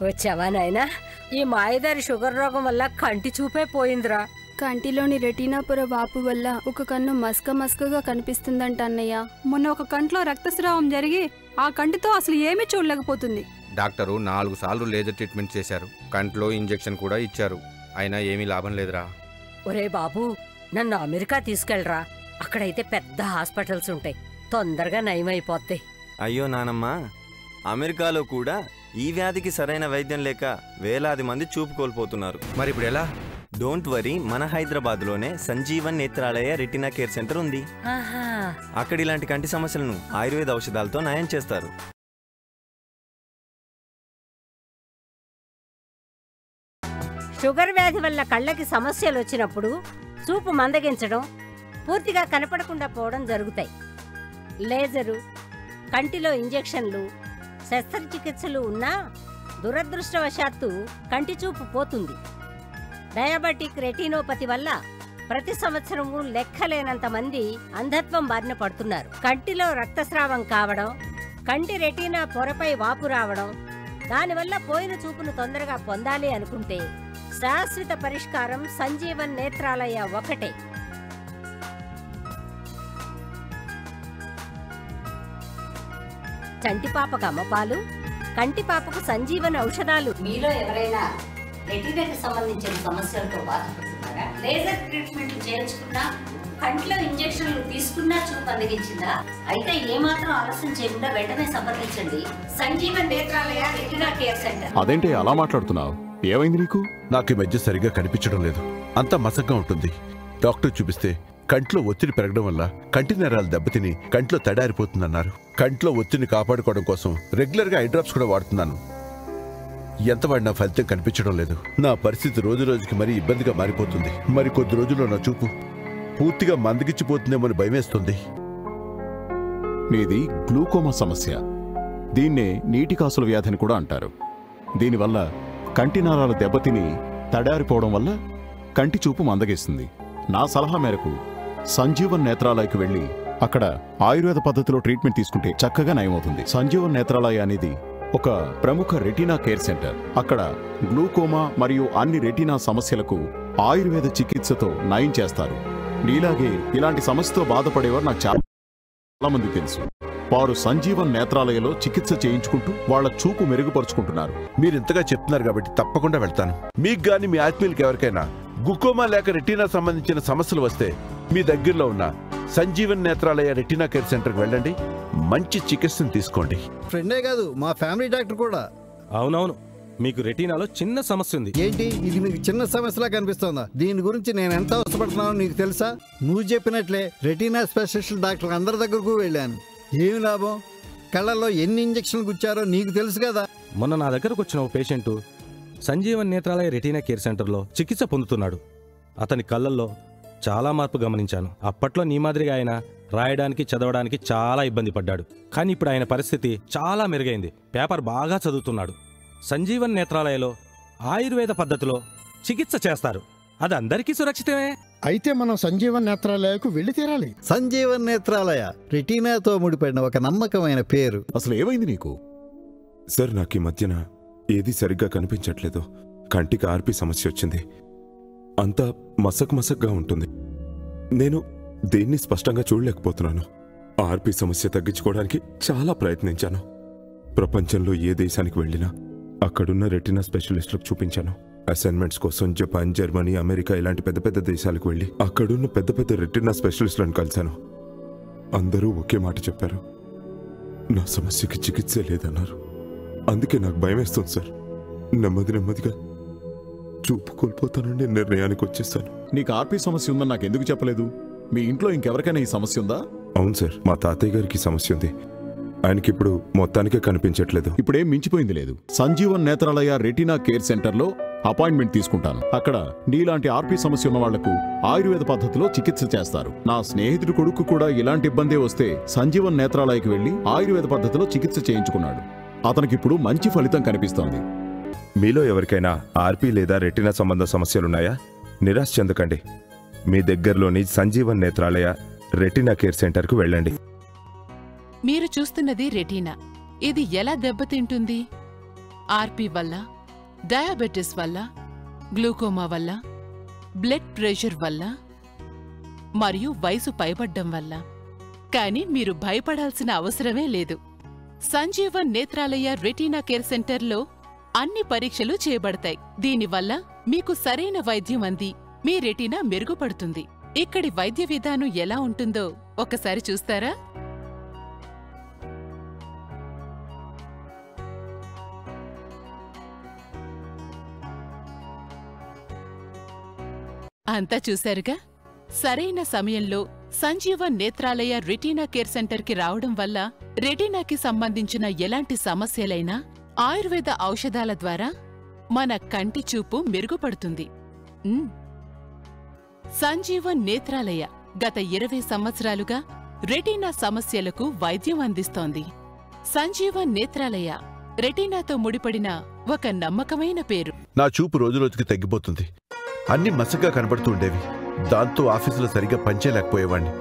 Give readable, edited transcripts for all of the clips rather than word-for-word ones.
వచ్చావా నాయనా? ఈ మాయదారి షుగర్ రోగం వల్ల కంటి చూపే పోయిందిరా. కంటిలోని రెటీనా పొర వాపు వల్ల ఒక కన్ను మస్కగా కనిపిస్తుందంట అన్నయ్య. మొన్న ఒక కంట్లో రక్తస్రావం జరిగి ఆ కంటితో అసలు ఏమీ చూడలేకపోతుంది. డాక్టరు 4 సార్లు లేజర్ ట్రీట్మెంట్ చేశారు, కంట్లో ఇంజెక్షన్ కూడా ఇచ్చారు, అయినా ఏమీ లాభం లేదురా. ఒరే బాబు, నన్ను అమెరికా తీసుకెళ్ళరా. అక్కడైతే పెద్ద హాస్పిటల్స్ ఉంటాయి, తొందరగా నయమైపోతాయి. అయ్యో నానమ్మ, అమెరికాలో కూడా ఈ వ్యాధికి సరైన వైద్యం లేక వేలాది మంది చూపు కోల్పోతున్నారు. మరి ఇప్పుడు ఎలా? డోంట్ వరీ, మన హైదరాబాద్లోనే Sanjeevan Netralaya retina care centre ఉంది. అక్కడ ఇలాంటి కంటి సమస్యలను ఆయుర్వేద ఔషధాలతో నయం చేస్తారు. షుగర్ వ్యాధి వల్ల కళ్ళకి సమస్యలు వచ్చినప్పుడు చూపు మందగించడం, పూర్తిగా కనపడకుండా పోవడం జరుగుతాయి. లేజరు, కంటిలో ఇంజెక్షన్లు, శస్త్రచికిత్సలు ఉన్నా దురదృష్టవశాత్తు కంటి చూపు పోతుంది. డయాబెటిక్ రెటినోపతి వల్ల ప్రతి సంవత్సరము లెక్కలేనంత మంది అంధత్వం బారిన పడుతున్నారు. కంటిలో రక్తస్రావం కావడం, కంటి రెటీనా పొరపై వాపు రావడం, దానివల్ల పోయిన చూపును తొందరగా పొందాలి అనుకుంటే శాశ్వత పరిష్కారం సంజీవన్ నేత్రాలయ ఒకటే. చంటిపాపకు అమ్మపాలు, కంటిపాపకు సంజీవన్ ఔషధాలు. మీలో ఎవరైనా రెటీనాకి సంబంధించిన సమస్యలతో బాధపడుతున్నారా? లేజర్ ట్రీట్మెంట్లు చేయించుకున్నా, కంట్లో ఇంజెక్షన్లు తీసుకున్నా చూపు అందగించిందా? అయితే ఏమాత్రం ఆలస్యం చేయకుండా వెంటనే సంప్రదించండి Sanjeevan Netralaya retina care centre. అదేంటి అలా మాట్లాడుతున్నావు? ఏమైంది నీకు? నాకు ఈ మధ్య సరిగ్గా కనిపించడం లేదు, అంతా మసగ్గా ఉంటుంది. డాక్టర్ చూపిస్తే కంట్లో ఒత్తిడి పెరగడం వల్ల కంటి నరాలు దెబ్బతిని కంట్లో తడారిపోతుందన్నారు. కంట్లో ఒత్తిడిని కాపాడుకోవడం కోసం రెగ్యులర్గా ఐ డ్రాప్స్ కూడా వాడుతున్నాను. ఎంత వాడినా ఫలితం కనిపించడం లేదు. నా పరిస్థితి రోజు రోజుకి మరీ ఇబ్బందిగా మారిపోతుంది. మరి కొద్ది రోజుల్లో నా చూపు పూర్తిగా మందగిచ్చిపోతుందేమని భయమేస్తుంది. నీది గ్లూకోమా సమస్య. దీన్నే నీటి కాసుల వ్యాధిని కూడా అంటారు. దీనివల్ల కంటి నరాలు దెబ్బతిని తడారిపోవడం వల్ల కంటి చూపు మందగిస్తుంది. నా సలహా మేరకు సంజీవన్ నేత్రాలయకు వెళ్ళి అక్కడ ఆయుర్వేద పద్ధతిలో ట్రీట్మెంట్ తీసుకుంటే చక్కగా నయమవుతుంది. సంజీవన్ నేత్రాలయ అనేది ఒక ప్రముఖ రెటీనా కేర్ సెంటర్. అక్కడ గ్లూకోమా మరియు అన్ని రెటీనా సమస్యలకు ఆయుర్వేద చికిత్సతో నయం చేస్తారు. నీలాగే ఇలాంటి సమస్యతో బాధపడేవారు నాకు చాలా మంది తెలుసు. వారు సంజీవన్ నేత్రాలయలో చికిత్స చేయించుకుంటూ వాళ్ల చూపు మెరుగుపరుచుకుంటున్నారు. మీరు ఇంతగా చెప్తున్నారు కాబట్టి తప్పకుండా వెళ్తాను. మీకు గాని మీ ఆత్మీయులకి ఎవరికైనా గ్లూకోమా లేక రెటీనా సంబంధించిన సమస్యలు వస్తే మీ దగ్గరలో ఉన్న సంజీవన్ నేత్రాలయ రెటీనా కేర్ సెంటర్కి వెళ్ళండి, మంచి చికిత్సను తీసుకోండి. ఫ్రెండే కాదు, మా ఫ్యామిలీ డాక్టర్ కూడా. అవునవును, మీకు రెటీనాలో చిన్న సమస్య ఉంది. ఏంటి ఇది మీకు చిన్న సమస్యలా కనిపిస్తోందా? దీని గురించి నేను ఎంత అవసరపడుతున్నానో నీకు తెలుసా? నువ్వు చెప్పినట్లే రెటీనా స్పెషలిస్ట్ డాక్టర్ అందరి దగ్గరకు వెళ్ళాను. ఏమి లాభం? కళ్ళల్లో ఎన్ని ఇంజక్షన్లు గుచ్చారో నీకు తెలుసు కదా. మొన్న నా దగ్గరకు వచ్చిన ఓ patient Sanjeevan Netralaya retina care సెంటర్లో చికిత్స పొందుతున్నాడు. అతని కళ్ళల్లో చాలా మార్పు గమనించాను. అప్పట్లో నీ మాదిరిగా ఆయన రాయడానికి చదవడానికి చాలా ఇబ్బంది పడ్డాడు. కానీ ఇప్పుడు ఆయన పరిస్థితి చాలా మెరుగైంది. పేపర్ బాగా చదువుతున్నాడు. సంజీవన్ నేత్రాలయలో ఆయుర్వేద పద్ధతిలో చికిత్స చేస్తారు. అది అందరికీ సురక్షితమే. అయితే మనం సంజీవన్ నేత్రాలయకు వెళ్ళి తీరాలి. సంజీవన్ నేత్రాలయ రెటీనాతో ముడిపడిన ఒక నమ్మకమైన పేరు. అసలు ఏమైంది నీకు? సార్, నాకు ఈ మధ్యన ఏది సరిగ్గా కనిపించట్లేదు. కంటికి ఆర్పి సమస్య వచ్చింది. అంతా మసక్గా ఉంటుంది. నేను దేన్ని స్పష్టంగా చూడలేకపోతున్నాను. ఆర్పి సమస్య తగ్గించుకోవడానికి చాలా ప్రయత్నించాను. ప్రపంచంలో ఏ దేశానికి వెళ్ళినా అక్కడున్న రెటీనా స్పెషలిస్టులకు చూపించాను. అసైన్మెంట్స్ కోసం జపాన్, జర్మనీ, అమెరికా ఇలాంటి పెద్ద పెద్ద దేశాలకు వెళ్ళి అక్కడున్న పెద్ద పెద్ద రెటీనా స్పెషలిస్టులను కలిశాను. అందరూ ఒకే మాట చెప్పారు, నా సమస్యకి చికిత్సే లేదన్నారు. అందుకే నాకు భయం వేస్తుంది సార్. నెమ్మదిగా చూపు కోల్పోతానని నిర్ణయానికి వచ్చేసాను. నీకు ఆర్పి సమస్య ఉందని నాకు ఎందుకు చెప్పలేదు? మీ ఇంట్లో ఇంకెవరికైనా ఈ సమస్య ఉందా? అవును సార్, మా తాతయ్య గారికి సమస్య ఉంది. ఆయనకిప్పుడు మొత్తానికే కనిపించట్లేదు. ఇప్పుడేం మించిపోయింది లేదు. సంజీవన్ నేత్రాలయ రెటీనా కేర్ సెంటర్లో అపాయింట్మెంట్ తీసుకుంటాను. అక్కడ నీలాంటి ఆర్పి సమస్య ఉన్న వాళ్లకు ఆయుర్వేద పద్ధతిలో చికిత్స చేస్తారు. నా స్నేహితుడి కొడుకు కూడా ఇలాంటి ఇబ్బందే వస్తే సంజీవన్ నేత్రాలయకి వెళ్లి ఆయుర్వేద పద్ధతిలో చికిత్స చేయించుకున్నాడు. అతనికిప్పుడు మంచి ఫలితం కనిపిస్తోంది. మీలో ఎవరికైనా ఆర్పి లేదా రెటీనా సంబంధ సమస్యలున్నాయా? నిరాశ చెందకండి. మీ దగ్గరలోని సంజీవన్ నేత్రాలయ రెటీనా కేర్ సెంటర్కు వెళ్ళండి. మీరు చూస్తున్నది రెటీనా. ఇది ఎలా దెబ్బతింటుంది? ఆర్పి వల్ల డయాబెటిస్ వల్ల, గ్లూకోమా వల్ల, బ్లడ్ ప్రెషర్ వల్ల మరియు వయసు పైబడ్డం వల్ల. కానీ మీరు భయపడాల్సిన అవసరమే లేదు. సంజీవన్ నేత్రాలయ రెటీనా కేర్ సెంటర్లో అన్ని పరీక్షలు చేయబడతాయి. దీనివల్ల మీకు సరైన వైద్యం అంది మీ రెటీనా మెరుగుపడుతుంది. ఇక్కడి వైద్య విధానం ఎలా ఉంటుందో ఒకసారి చూస్తారా? అంతా చూశారుగా. సరైన సమయంలో సంజీవన్ నేత్రాలయ రెటీనా కేర్ సెంటర్కి రావడం వల్ల రెటీనాకి సంబంధించిన ఎలాంటి సమస్యలైనా ఆయుర్వేద ఔషధాల ద్వారా మన కంటి చూపు మెరుగుపడుతుంది. సంజీవన్ నేత్రాలయ గత 20 సంవత్సరాలుగా రెటీనా సమస్యలకు వైద్యం అందిస్తోంది. సంజీవన్ నేత్రాలయ రెటీనాతో ముడిపడిన ఒక నమ్మకమైన పేరు. నా చూపు రోజురోజుకి తగ్గిపోతుంది. అన్ని మసగ్గా కనబడుతూ ఉండేవి. దాంతో ఆఫీసులో సరిగ్గా పనిచేయలేకపోయేవాణ్ణి.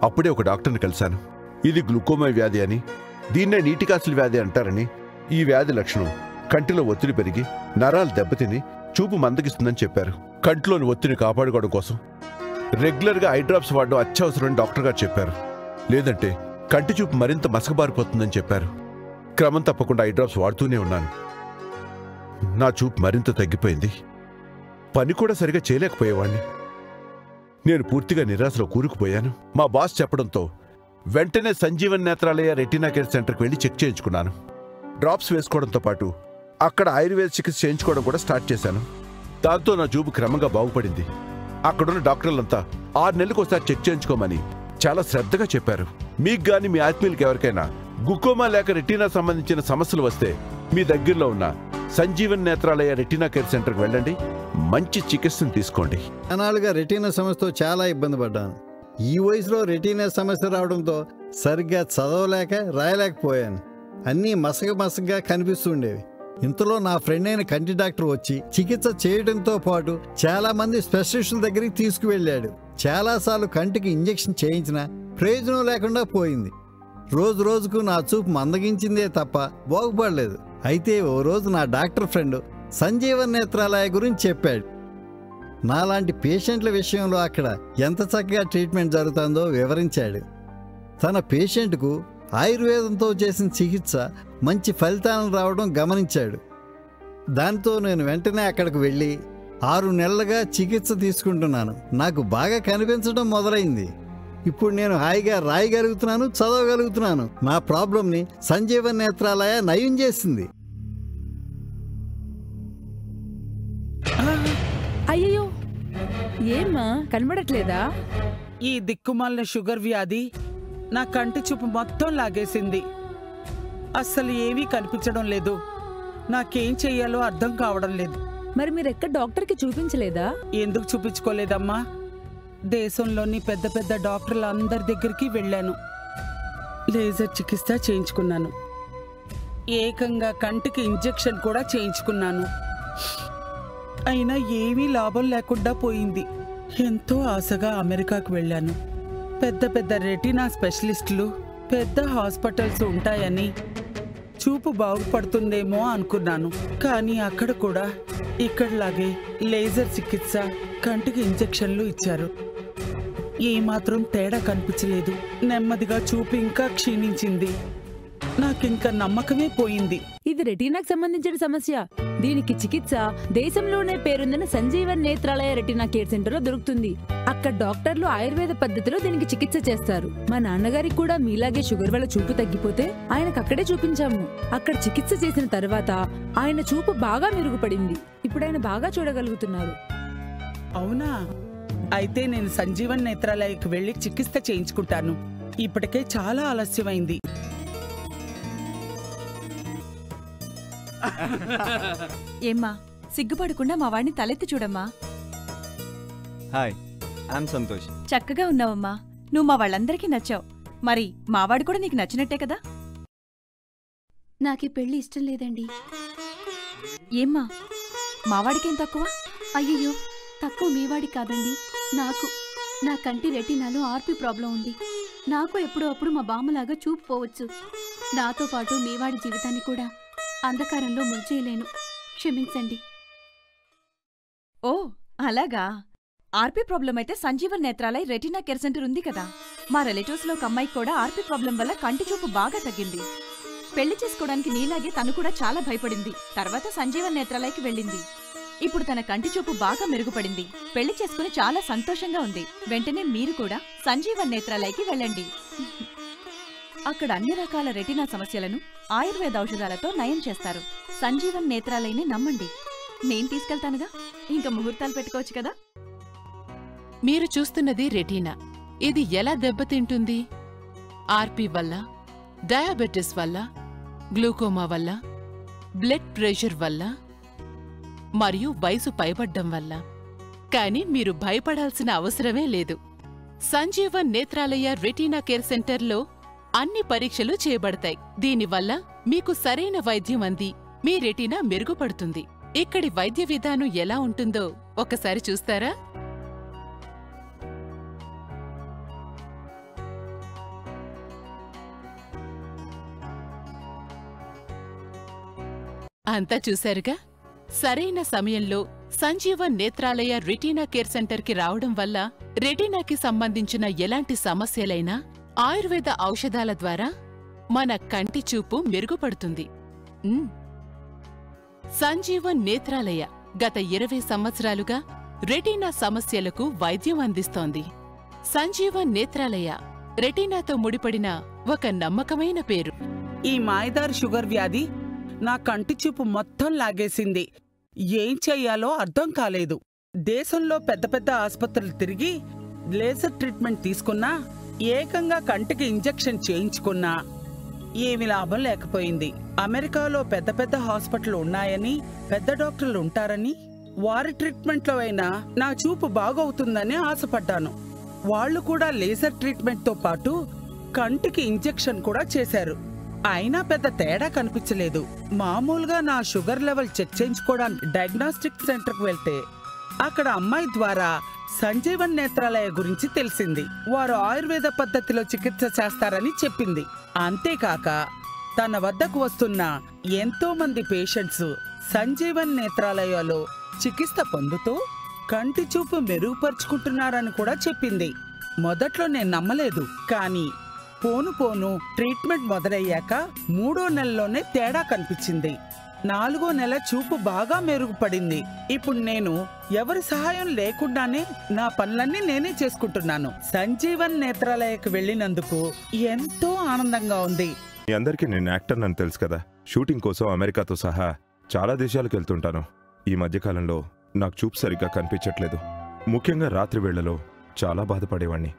అప్పుడే ఒక డాక్టర్ని కలిశాను. ఇది గ్లూకోమా వ్యాధి అని, దీన్నే నీటికాసుల వ్యాధి అంటారని. ఈ వ్యాధి లక్షణం కంటిలో ఒత్తిడి పెరిగి నరాలు దెబ్బతిని చూపు మందగిస్తుందని చెప్పారు. కంటిలోని ఒత్తిడిని కాపాడుకోవడం కోసం రెగ్యులర్గా ఐ డ్రాప్స్ వాడడం అత్యవసరమని డాక్టర్ గారు చెప్పారు. లేదంటే కంటి చూపు మరింత మసకబారిపోతుందని చెప్పారు. క్రమం తప్పకుండా ఐ డ్రాప్స్ వాడుతూనే ఉన్నాను. నా చూపు మరింత తగ్గిపోయింది. పని కూడా సరిగా చేయలేకపోయేవాణ్ణి. నేను పూర్తిగా నిరాశలో కూరుకుపోయాను. మా బాస్ చెప్పడంతో వెంటనే సంజీవన్ నేత్రాలయ రెటీనా కేర్ సెంటర్కి వెళ్ళి చెక్ చేయించుకున్నాను. డ్రాప్స్ వేసుకోవడంతో పాటు అక్కడ ఆయుర్వేద చికిత్స చేయించుకోవడం కూడా స్టార్ట్ చేశాను. దాంతో నా చూపు క్రమంగా బాగుపడింది. అక్కడున్న డాక్టర్లంతా 6 నెలలకు ఒకసారి చెక్ చేయించుకోమని చాలా శ్రద్ధగా చెప్పారు. మీకు గాని మీ ఆత్మీయులకి ఎవరికైనా గ్లూకోమా లేక రెటీనా సంబంధించిన సమస్యలు వస్తే మీ దగ్గరలో ఉన్న సంజీవన్ నేత్రాలయ రెటీనా కేర్ సెంటర్కి వెళ్ళండి. మంచి చికిత్సను తీసుకోండి. అనాలుగా రెటీనా సమస్యతో చాలా ఇబ్బంది పడ్డాను. ఈ వయసులో రెటీనా సమస్య రావడంతో సరిగ్గా చదవలేక రాయలేకపోయాను. అన్నీ మసకగా కనిపిస్తుండేవి. ఇంతలో నా ఫ్రెండ్ అయిన కంటి డాక్టర్ వచ్చి చికిత్స చేయడంతో పాటు చాలా మంది స్పెషలిస్టుల దగ్గరికి తీసుకువెళ్ళాడు. చాలాసార్లు కంటికి ఇంజెక్షన్ చేయించినా ప్రయోజనం లేకుండా పోయింది. రోజు రోజుకు నా చూపు మందగించిందే తప్ప బాగుపడలేదు. అయితే ఓ రోజు నా డాక్టర్ ఫ్రెండ్ సంజీవన్ నేత్రాలయ గురించి చెప్పాడు. నాలాంటి పేషెంట్ల విషయంలో అక్కడ ఎంత చక్కగా ట్రీట్మెంట్ జరుగుతుందో వివరించాడు. తన పేషెంట్కు ఆయుర్వేదంతో చేసిన చికిత్స మంచి ఫలితాలను రావడం గమనించాడు. దాంతో నేను వెంటనే అక్కడికి వెళ్ళి 6 నెలలుగా చికిత్స తీసుకుంటున్నాను. నాకు బాగా కనిపించడం మొదలైంది. ఇప్పుడు నేను హాయిగా రాయగలుగుతున్నాను, చదవగలుగుతున్నాను. నా ప్రాబ్లంని సంజీవన్ నేత్రాలయ నయం చేసింది. అయ్యో, ఏమ్మా కనబడట్లేదా? ఈ దిక్కుమాలిన షుగర్ వ్యాధి నా కంటి చూపు మొత్తం లాగేసింది. అస్సలు ఏమీ కనిపించడం లేదు. నాకేం చెయ్యాలో అర్థం కావడం లేదు. మరి మీరెక్కడ డాక్టర్కి చూపించలేదా? ఎందుకు చూపించుకోలేదమ్మా? దేశంలోని పెద్ద పెద్ద డాక్టర్ల అందరి దగ్గరికి వెళ్ళాను. లేజర్ చికిత్స చేయించుకున్నాను. ఏకంగా కంటికి ఇంజెక్షన్ కూడా చేయించుకున్నాను. అయినా ఏమీ లాభం లేకుండా పోయింది. ఎంతో ఆశగా అమెరికాకు వెళ్ళాను. పెద్ద పెద్ద రెటీనా స్పెషలిస్టులు, పెద్ద హాస్పిటల్స్ ఉంటాయని, చూపు బాగుపడుతుందేమో అనుకున్నాను. కానీ అక్కడ కూడా ఇక్కడలాగే లేజర్ చికిత్స, కంటికి ఇంజెక్షన్లు ఇచ్చారు. ఏమాత్రం తేడా కనిపించలేదు. నెమ్మదిగా చూపు ఇంకా క్షీణించింది. నాకింక నమ్మకమే పోయింది. ఇది రెటీనాకు సంబంధించిన సమస్య. దీనికి చికిత్స దేశంలోనే పేరొందిన Sanjeevan Netralaya retina care centre లో దొరుకుతుంది. అక్కడ డాక్టర్లు ఆయుర్వేద పద్ధతిలో దీనికి చికిత్స చేస్తారు. మా నాన్నగారికి కూడా మీలాగే షుగర్ వల్ల చూపు తగ్గిపోతే ఆయనకు అక్కడే చూపించాము. అక్కడ చికిత్స చేసిన తర్వాత ఆయన చూపు బాగా మెరుగుపడింది. ఇప్పుడు ఆయన బాగా చూడగలుగుతున్నారు. అవునా? అయితే నేను సంజీవన్ నేత్రాలయకు వెళ్లి చికిత్స చేయించుకుంటాను. ఇప్పటికే చాలా ఆలస్యమైంది. ఏమ్మా, సిగ్గుపడకుండా మా వాడిని తలెత్తి చూడమ్మా. Hi, I'm Santosh. చక్కగా ఉన్నావమ్మా. నువ్వు మా వాళ్ళందరికీ నచ్చావు. మరి మావాడు కూడా నీకు నచ్చినట్టే కదా? నాకీ పెళ్లి ఇష్టం లేదండి. ఏమ్మా, మావాడికేం తక్కువ? అయ్యయ్యో, తక్కువ మీవాడి కాదండి, నాకు. నా కంటి రెటీనాలో ఆర్పి ప్రాబ్లం ఉంది. నాకు ఎప్పుడో అప్పుడు మా బామ్మలాగా చూపు పోవచ్చు. నాతో పాటు మీవాడి జీవితాన్ని కూడా అంధకారంలో ముంచేయలేను. క్షమించండి. ఓ అలాగా. ఆర్పీ ప్రాబ్లం అయితే Sanjeevan Netralaya retina care centre ఉంది కదా. మా రిలేటివ్స్ లో ఒక అమ్మాయికి కూడా ఆర్పీ ప్రాబ్లం వల్ల కంటి చూపు బాగా తగ్గింది. పెళ్లి చేసుకోవడానికి నీలాగే తను కూడా చాలా భయపడింది. తర్వాత సంజీవన్ నేత్రాలయకి వెళ్ళింది. ఇప్పుడు తన కంటి చూపు బాగా మెరుగుపడింది. పెళ్లి చేసుకుని చాలా సంతోషంగా ఉంది. వెంటనే మీరు కూడా సంజీవన్ నేత్రాలయకి వెళ్ళండి. అక్కడ అన్ని రకాల రెటీనా సమస్యలను ఆయుర్వేద ఔషధాలతో నయం చేస్తారు. సంజీవన్ నేత్రాలయని నమ్మండి. నేను తీసుకెళ్తానుగా, ఇంకా ముహూర్తాలు పెట్టుకోవచ్చు కదా. మీరు చూస్తున్నది రెటీనా. ఇది ఎలా దెబ్బతింటుంది? ఆర్పీ వల్ల, డయాబెటిస్ వల్ల, గ్లూకోమా వల్ల, బ్లడ్ ప్రెషర్ వల్ల మరియు వయసు పైబడ్డం వల్ల. కానీ మీరు భయపడాల్సిన అవసరమే లేదు. సంజీవన్ నేత్రాలయ రెటీనా కేర్ సెంటర్లో అన్ని పరీక్షలు చేయబడతాయి. దీనివల్ల మీకు సరైన వైద్యం అంది మీ రెటీనా మెరుగుపడుతుంది. ఇక్కడి వైద్య విధానం ఎలా ఉంటుందో ఒకసారి చూస్తారా? అంతా చూశారుగా. సరైన సమయంలో సంజీవన్ నేత్రాలయ రెటీనా కేర్ సెంటర్కి రావడం వల్ల రెటీనాకి సంబంధించిన ఎలాంటి సమస్యలైనా ఆయుర్వేద ఔషధాల ద్వారా మన కంటి చూపు మెరుగుపడుతుంది. సంజీవన్ నేత్రాలయ గత 20 సంవత్సరాలుగా రెటీనా సమస్యలకు వైద్యం అందిస్తోంది. సంజీవన్ నేత్రాలయ రెటీనాతో ముడిపడిన ఒక నమ్మకమైన పేరు. ఈ మాయదారి షుగర్ వ్యాధి నా కంటి చూపు మొత్తం లాగేసింది. ఏం చెయ్యాలో అర్థం కాలేదు. దేశంలో పెద్ద పెద్ద ఆసుపత్రులు తిరిగి లేజర్ ట్రీట్మెంట్ తీసుకున్నా, ఏకంగా కంటికి ఇంజెక్షన్ చేయించుకున్నా ఏమి లాభం లేకపోయింది. అమెరికాలో పెద్ద పెద్ద హాస్పిటల్ ఉన్నాయని, పెద్ద డాక్టర్లు ఉంటారని, వారి ట్రీట్మెంట్లో అయినా నా చూపు బాగవుతుందని ఆశపడ్డాను. వాళ్లు కూడా లేజర్ ట్రీట్మెంట్తో పాటు కంటికి ఇంజెక్షన్ కూడా చేశారు. అయినా పెద్ద తేడా కనిపించలేదు. మామూలుగా నా షుగర్ లెవెల్ చెక్ చేయించుకోవడానికి డయాగ్నోస్టిక్ సెంటర్కి వెళ్తే అక్కడ అమ్మాయి ద్వారా సంజీవన్ నేత్రాలయ గురించి తెలిసింది. వారు ఆయుర్వేద పద్ధతిలో చికిత్స చేస్తారని చెప్పింది. అంతేకాక తన వద్దకు వస్తున్న ఎంతో మంది పేషెంట్స్ సంజీవన్ నేత్రాలయలో చికిత్స పొందుతూ కంటి చూపు మెరుగుపరుచుకుంటున్నారని కూడా చెప్పింది. మొదట్లో నేను నమ్మలేదు. కానీ పోను పోను ట్రీట్మెంట్ మొదలయ్యాక 3వ నెలలోనే తేడా కనిపించింది. 4వ నెల చూపు బాగా మెరుగుపడింది. ఇప్పుడు నేను ఎవరి సహాయం లేకుండానే నా పనులన్నీ నేనే చేసుకుంటున్నాను. సంజీవన్ నేత్రాలయకు వెళ్ళినందుకు ఎంతో ఆనందంగా ఉంది. మీ అందరికీ నేను యాక్టర్ అని తెలుసు కదా. షూటింగ్ కోసం అమెరికాతో సహా చాలా దేశాలకు వెళ్తుంటాను. ఈ మధ్యకాలంలో నాకు చూపు సరిగ్గా కనిపించట్లేదు. ముఖ్యంగా రాత్రి వేళలో చాలా బాధపడేవాణ్ణి.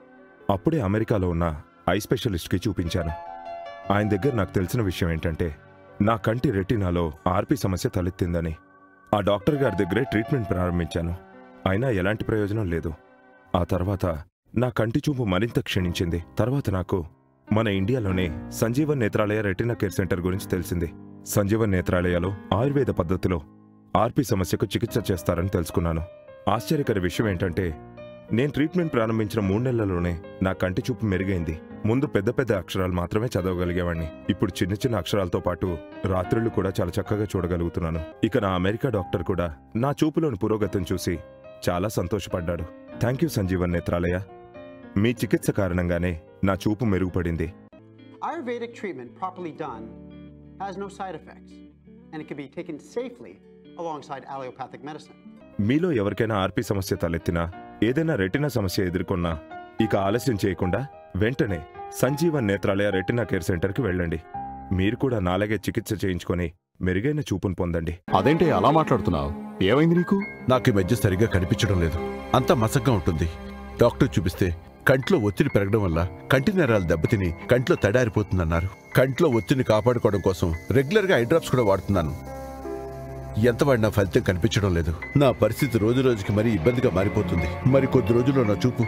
అప్పుడే అమెరికాలో ఉన్న ఐ స్పెషలిస్ట్కి చూపించాను. ఆయన దగ్గర నాకు తెలిసిన విషయం ఏంటంటే నా కంటి రెటీనాలో ఆర్పీ సమస్య తలెత్తిందని. ఆ డాక్టర్ గారి దగ్గరే ట్రీట్మెంట్ ప్రారంభించాను. అయినా ఎలాంటి ప్రయోజనం లేదు. ఆ తర్వాత నా కంటి చూపు మరింత క్షీణించింది. తర్వాత నాకు మన ఇండియాలోనే Sanjeevan Netralaya retina care centre గురించి తెలిసింది. సంజీవన్ నేత్రాలయలో ఆయుర్వేద పద్ధతిలో ఆర్పీ సమస్యకు చికిత్స చేస్తారని తెలుసుకున్నాను. ఆశ్చర్యకర విషయం ఏంటంటే నేను ట్రీట్మెంట్ ప్రారంభించిన 3 నెలల్లోనే నా కంటి చూపు మెరుగైంది. ముందు పెద్ద పెద్ద అక్షరాలు మాత్రమే చదవగలిగేవాణ్ణి. ఇప్పుడు చిన్న చిన్న అక్షరాలతో పాటు రాత్రుళ్ళు కూడా చాలా చక్కగా చూడగలుగుతున్నాను. ఇక నా అమెరికా డాక్టర్ కూడా నా చూపులోని పురోగతిని చూసి చాలా సంతోషపడ్డాడు. Thank you Sanjeevan Netralaya. మీ చికిత్స కారణంగానే నా చూపు మెరుగుపడింది. Ayurvedic treatment properly done has no side effects and it can be taken safely alongside allopathic medicine. మీలో ఎవరికైనా ఆర్పీ సమస్య తలెత్తినా, ఏదైనా రెటీనా సమస్య ఎదుర్కొన్నా ఇక ఆలస్యం చేయకుండా వెంటనే సంజీవన్ నేత్రాలయ రెటీనా కేర్ సెంటర్కి వెళ్ళండి. మీరు కూడా నాలాగే చికిత్స చేయించుకొని మెరుగైన చూపును పొందండి. అదేంటి అలా మాట్లాడుతున్నావు? ఏమైంది నీకు? నాకు ఈ మధ్య సరిగ్గా కనిపించడం లేదు. అంతా మసగ్గా ఉంటుంది. డాక్టర్ చూపిస్తే కంట్లో ఒత్తిడి పెరగడం వల్ల కంటి నరాలు దెబ్బతిని కంట్లో తడారిపోతుందన్నారు. కంట్లో ఒత్తిడిని కాపాడుకోవడం కోసం రెగ్యులర్గా ఐ డ్రాప్స్ కూడా వాడుతున్నాను. ఎంత వాడినా ఫలితం కనిపించడం లేదు. నా పరిస్థితి రోజు రోజుకి మరీ ఇబ్బందిగా మారిపోతుంది. మరి కొద్ది రోజుల్లో నా చూపు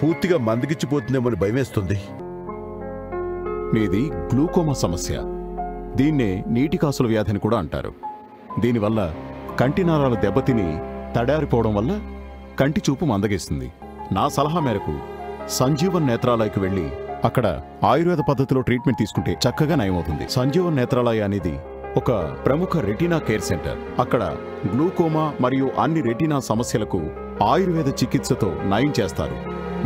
పూర్తిగా మందగిచ్చిపోతుందేమని భయమేస్తుంది. మీది గ్లూకోమా సమస్య. దీన్నే నీటి కాసుల వ్యాధిని కూడా అంటారు. దీనివల్ల కంటి నరాలు దెబ్బతిని తడారిపోవడం వల్ల కంటి చూపు మందగిస్తుంది. నా సలహా మేరకు సంజీవన్ నేత్రాలయకు వెళ్ళి అక్కడ ఆయుర్వేద పద్ధతిలో ట్రీట్మెంట్ తీసుకుంటే చక్కగా నయమవుతుంది. సంజీవన్ నేత్రాలయ అనేది ఒక ప్రముఖ రెటీనా కేర్ సెంటర్. అక్కడ గ్లూకోమా మరియు అన్ని రెటీనా సమస్యలకు ఆయుర్వేద చికిత్సతో నయం చేస్తారు.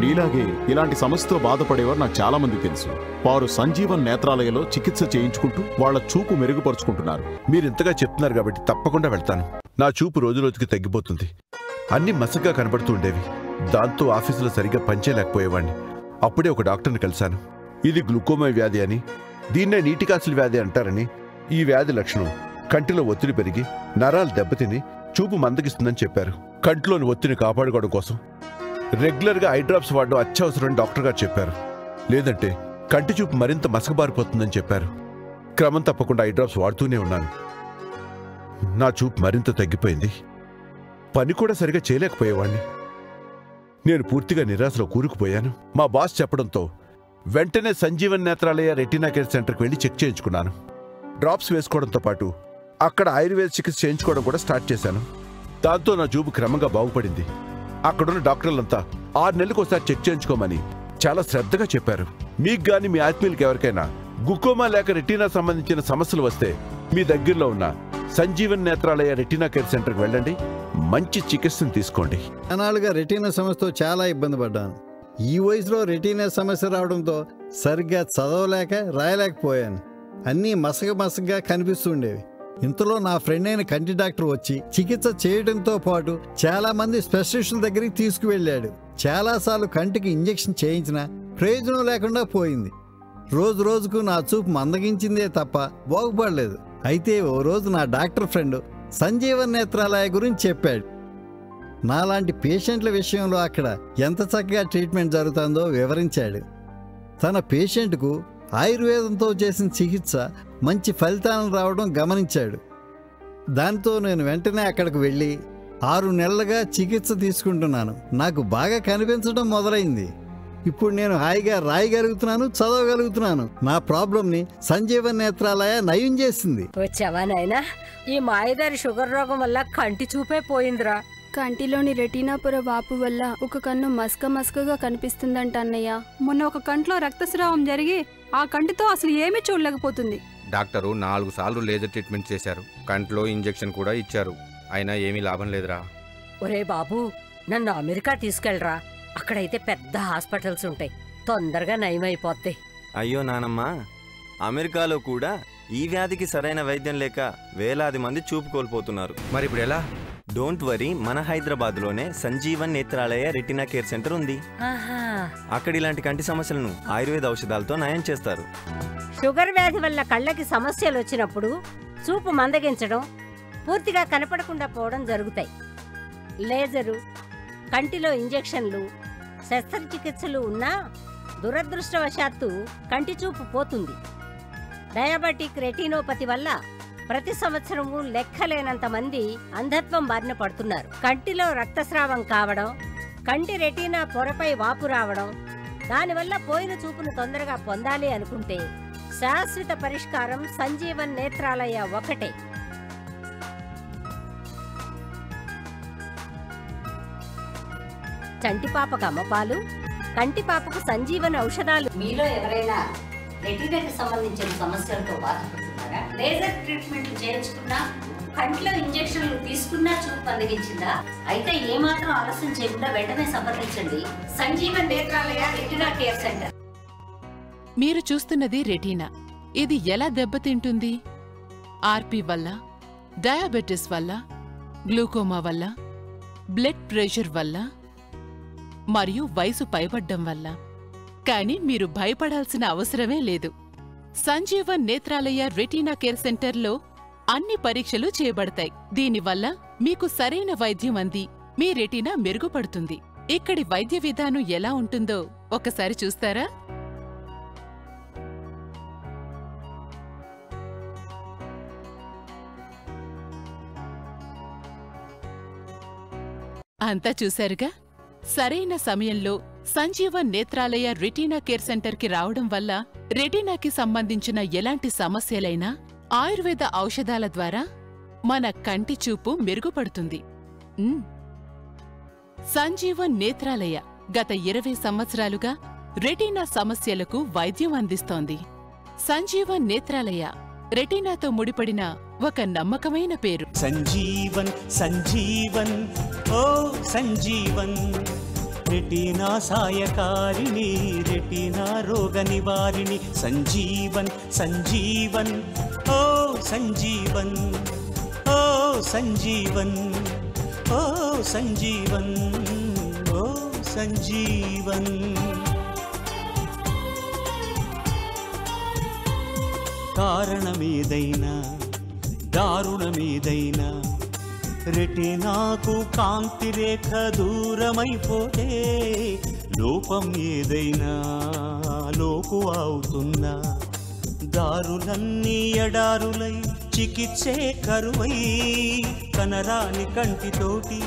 నీలాగే ఇలాంటి సమస్యతో బాధపడేవారు నాకు చాలా మంది తెలుసు. వారు సంజీవన్ నేత్రాలయలో చికిత్స చేయించుకుంటూ వాళ్ల చూపు మెరుగుపరుచుకుంటున్నారు. మీరింతగా చెప్తున్నారు కాబట్టి తప్పకుండా వెళ్తాను. నా చూపు రోజురోజుకి తగ్గిపోతుంది. అన్ని మసగ్గా కనబడుతూ ఉండేవి. దాంతో ఆఫీసులో సరిగ్గా పనిచేయలేకపోయేవాడిని. అప్పుడే ఒక డాక్టర్ని కలిశాను. ఇది గ్లూకోమా వ్యాధి అని, దీన్నే నీటికాసుల వ్యాధి అంటారని, ఈ వ్యాధి లక్షణం కంటిలో ఒత్తిడి పెరిగి నరాలు దెబ్బతిని చూపు మందగిస్తుందని చెప్పారు. కంటిలోని ఒత్తిడిని కాపాడుకోవడం కోసం రెగ్యులర్గా ఐ డ్రాప్స్ వాడడం అత్యవసరమని డాక్టర్ గారు చెప్పారు. లేదంటే కంటి చూపు మరింత మసకబారిపోతుందని చెప్పారు. క్రమం తప్పకుండా ఐ డ్రాప్స్ వాడుతూనే ఉన్నాను. నా చూపు మరింత తగ్గిపోయింది. పని కూడా సరిగా చేయలేకపోయేవాణ్ణి. నేను పూర్తిగా నిరాశలో కూరుకుపోయాను. మా బాస్ చెప్పడంతో వెంటనే సంజీవన్ నేత్రాలయ రెటీనా కేర్ సెంటర్కి వెళ్ళి చెక్ చేయించుకున్నాను. డ్రాప్స్ వేసుకోవడంతో పాటు అక్కడ ఆయుర్వేద చికిత్స చేయించుకోవడం కూడా స్టార్ట్ చేశాను. దాంతో నా చూపు క్రమంగా బాగుపడింది. అక్కడున్న డాక్టర్లంతా 6 నెలలకు ఒకసారి చెక్ చేయించుకోమని చాలా శ్రద్ధగా చెప్పారు. మీకు గాని మీ ఆత్మీయులకి ఎవరికైనా గ్లూకోమా లేక రెటీనా సంబంధించిన సమస్యలు వస్తే మీ దగ్గరలో ఉన్న సంజీవన్ నేత్రాలయ రెటీనా కేర్ సెంటర్కి వెళ్ళండి. మంచి చికిత్సను తీసుకోండి. అనాలుగా రెటీనా సమస్యతో చాలా ఇబ్బంది పడ్డాను. ఈ వయసులో రెటీనా సమస్య రావడంతో సరిగ్గా చదవలేక రాయలేకపోయాను. అన్నీ మసగగా కనిపిస్తుండేవి. ఇంతలో నా ఫ్రెండ్ అయిన కంటి డాక్టర్ వచ్చి చికిత్స చేయడంతో పాటు చాలా మంది స్పెషలిస్టుల దగ్గరికి తీసుకువెళ్ళాడు. చాలాసార్లు కంటికి ఇంజెక్షన్ చేయించినా ప్రయోజనం లేకుండా పోయింది. రోజు రోజుకు నా చూపు మందగించిందే తప్ప బాగుపడలేదు. అయితే ఓ రోజు నా డాక్టర్ ఫ్రెండ్ సంజీవన్ నేత్రాలయ గురించి చెప్పాడు. నాలాంటి పేషెంట్ల విషయంలో అక్కడ ఎంత చక్కగా ట్రీట్మెంట్ జరుగుతుందో వివరించాడు. తన పేషెంట్కు ఆయుర్వేదంతో చేసిన చికిత్స మంచి ఫలితాలను రావడం గమనించాడు. దాంతో నేను వెంటనే అక్కడికి వెళ్ళి 6 నెలలుగా చికిత్స తీసుకుంటున్నాను. నాకు బాగా కనిపించడం మొదలైంది. ఇప్పుడు నేను హాయిగా రాయగలుగుతున్నాను, చదవగలుగుతున్నాను. నా ప్రాబ్లంని సంజీవన్ నేత్రాలయ నయం చేసింది. వచ్చావా నాయనా? ఈ మాయదారి షుగర్ రోగం వల్ల కంటి చూపే పోయిందిరా. కంటిలోని రెటీనా పొర వాపు వల్ల ఒక కన్ను మసకగా కనిపిస్తుందంట అన్నయ్య. మొన్న ఒక కంట్లో రక్తస్రావం జరిగి ఆ కంటితో అసలు ఏమీ చూడలేకపోతుంది. డాక్టరు 4 సార్లు లేజర్ ట్రీట్మెంట్ చేశారు. కంట్లో ఇంజెక్షన్ కూడా ఇచ్చారు. అయినా ఏమీ లాభం లేదురా. ఒరే బాబు, నన్ను అమెరికా తీసుకెళ్ళరా. అక్కడైతే పెద్ద హాస్పిటల్స్ ఉంటాయి, తొందరగా నయమైపోతాయి. అయ్యో నానమ్మ, అమెరికాలో కూడా ఈ వ్యాధికి సరైన వైద్యం లేక వేలాది మంది చూపు కోల్పోతున్నారు. మరి ఇప్పుడు ఎలా? డోంట్ వరీ, మన హైదరాబాద్లోనే Sanjeevan Netralaya retina care centre ఉంది. అక్కడ ఇలాంటి కంటి సమస్యలను ఆయుర్వేద ఔషధాలతో నయం చేస్తారు. షుగర్ వ్యాధి వల్ల కళ్ళకి సమస్యలు వచ్చినప్పుడు చూపు మందగించడం, పూర్తిగా కనపడకుండా పోవడం జరుగుతాయి. లేజరు, కంటిలో ఇంజెక్షన్లు, శస్త్రచికిత్సలు ఉన్నా దురదృష్టవశాత్తు కంటి చూపు పోతుంది. డయాబెటిక్ రెటినోపతి వల్ల ప్రతి సంవత్సరము లెక్కలేనంత మంది అంధత్వం బారిన పడుతున్నారు. కంటిలో రక్తస్రావం కావడం, కంటి రెటీనా పొరపై వాపు రావడం, దానివల్ల పోయిన చూపును తొందరగా పొందాలి అనుకుంటే శాశ్వత పరిష్కారం సంజీవన్ నేత్రాలయ ఒకటే. చంటిపాపకు అమ్మపాలు, కంటిపాపకు సంజీవన్ ఔషధాలు. మీలో ఎవరైనా రెటీనాకి సంబంధించిన సమస్యలతో బాధపడుతున్నారా? లేజర్ ట్రీట్మెంట్ చేయించుకున్నా, కంట్లో ఇంజెక్షన్లు తీసుకున్నా చూపు అందగించిందా? అయితే ఏమాత్రం ఆలస్యం చేయకుండా వెంటనే సంప్రదించండి Sanjeevan Netralaya retina care centre. మీరు చూస్తున్నది రెటీనా. ఇది ఎలా దెబ్బతింటుంది? ఆర్పి వల్ల, డయాబెటిస్ వల్ల, గ్లూకోమా వల్ల, బ్లడ్ ప్రెషర్ వల్ల మరియు వయసు పైబడ్డం వల్ల. కానీ మీరు భయపడాల్సిన అవసరమే లేదు. సంజీవన్ నేత్రాలయ రెటీనా కేర్ సెంటర్లో అన్ని పరీక్షలు చేయబడతాయి. దీనివల్ల మీకు సరైన వైద్యం అంది మీ రెటీనా మెరుగుపడుతుంది. ఇక్కడి వైద్య విధానం ఎలా ఉంటుందో ఒకసారి చూస్తారా? అంతా చూశారుగా. సరైన సమయంలో సంజీవన్ నేత్రాలయ రెటీనా కేర్ సెంటర్కి రావడం వల్ల రెటీనాకి సంబంధించిన ఎలాంటి సమస్యలైనా ఆయుర్వేద ఔషధాల ద్వారా మన కంటి చూపు మెరుగుపడుతుంది. సంజీవన్ నేత్రాలయ గత 20 సంవత్సరాలుగా రెటీనా సమస్యలకు వైద్యం అందిస్తోంది. సంజీవన్ నేత్రాలయ రెటీనాతో ముడిపడిన ఒక నమ్మకమైన పేరు. సంజీవన్ సంజీవన్ ఓ సంజీవన్, రెటీనా సాయకారిణి, రెటీనా రోగ నివారిణి. సంజీవన్ సంజీవన్ ఓ సంజీవన్, ఓ సంజీవన్, ఓ సంజీవన్, ఓ సంజీవన్. కారణమేదైనా దారుణమేదైనా, రెటీనాకు కాంతి రేఖ దూరమైపోతే, లోపం ఏదైనా లోకు అవుతున్నా, దారులన్నీ ఎడారులై చికిత్సే కరువై, కనరాని కంటితోటి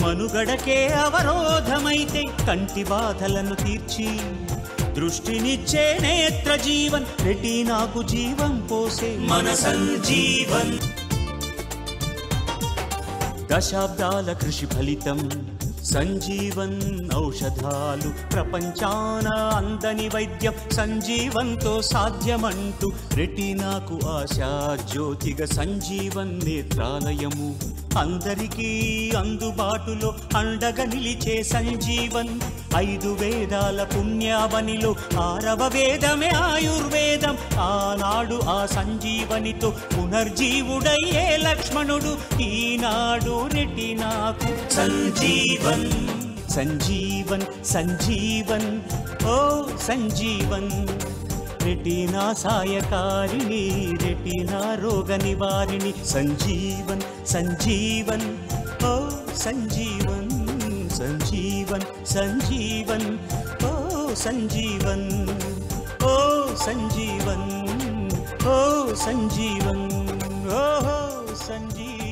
మనుగడకే అవరోధమైతే, కంటి బాధలను తీర్చి దృష్టినిచ్చే నేత్ర జీవన్, రెటీనాకు జీవం పోసే మన సంజీవన్. దశాబ్దాల కృషి ఫలితం సంజీవన్ ఔషధాలు, ప్రపంచాన అందని వైద్యం సంజీవన్తో సాధ్యమంటూ, రెటీనాకు ఆశా జ్యోతిగా సంజీవన్ నేత్రాలయము, అందరికీ అందుబాటులో అండగా నిలిచే సంజీవన్. 5 వేదాల పుణ్యావనిలో 6వ వేదమే ఆయుర్వేదం. ఆనాడు ఆ సంజీవనితో పునర్జీవుడయ్యే లక్ష్మణుడు, ఈనాడు రెటీనాకు సంజీవన్. సంజీవన్ సంజీవన్ ఓ సంజీవన్, రెటీనా సాయకారిణి, రెటీనా రోగ నివారిణి. సంజీవన్ సంజీవన్ ఓ సంజీవన్, సంజీవన్ సంజీవన్ ఓ సంజీవన్, ఓ సంజీవన్, ఓ సంజీవన్, ఓ సంజీవన్.